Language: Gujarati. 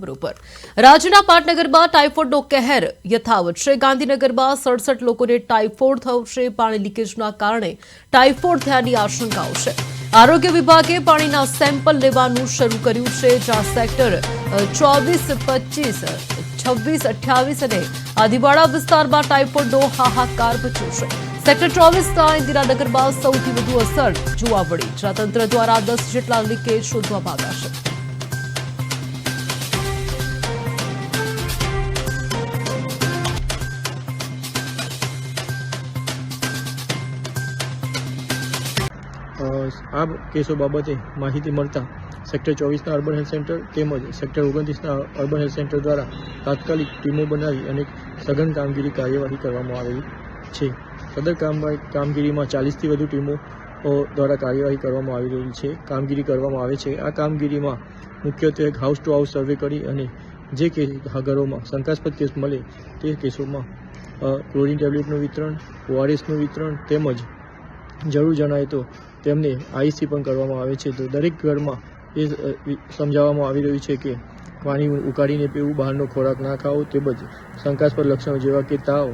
બરોબર રાજ્યના પાટનગરમાં ટાઇફોઇડનો કહેર યથાવત છે। ગાંધીનગરમાં 67 લોકોને ટાઇફોઇડ થયો છે। પાણી લીકેજના કારણે ટાઇફોઇડ થયાની આશંકાઓ છે। આરોગ્ય વિભાગે પાણીના સેમ્પલ લેવાનું શરૂ કર્યું છે। જ્યાં સેક્ટર 24, 25, 26, 28 અને આદિવાડા વિસ્તારમાં ટાઇફોઇડનો હાહાકાર મચ્યો છે। સેક્ટર 24ના ઇન્દિરાનગરમાં સૌથી વધુ અસર જોવા મળી, જ્યાં તંત્ર દ્વારા 10 જેટલા લીકેજ શોધવામાં આવ્યા છે। આ કેસો બાબતે માહિતી મળતા સેક્ટર 24ના અર્બન હેલ્થ સેન્ટર તેમજ સેક્ટર 29ના અર્બન હેલ્થ સેન્ટર દ્વારા તાત્કાલિક ટીમો બનાવી અને સઘન કામગીરી કાર્યવાહી કરવામાં આવેલી છે। સદર કામગીરીમાં 40થી વધુ ટીમો દ્વારા કાર્યવાહી કરવામાં આવી રહી છે, કામગીરી કરવામાં આવે છે। આ કામગીરીમાં મુખ્યત્વે હાઉસ ટુ હાઉસ સર્વે કરી અને જે ઘરોમાં શંકાસ્પદ કેસ મળે તે કેસોમાં ક્લોરીન ટેબ્લેટનું વિતરણ, ORSનું વિતરણ તેમજ જરૂર જણાય તો તેમને આઈસી પણ કરવામાં આવે છે। તો દરેક ઘરમાં એ સમજાવવામાં આવી રહ્યું છે કે પાણી ઉકાળીને પીવું, બહારનો ખોરાક ના ખાવો તેમજ શંકાસ્પદ લક્ષણો જેવા કે તાવ,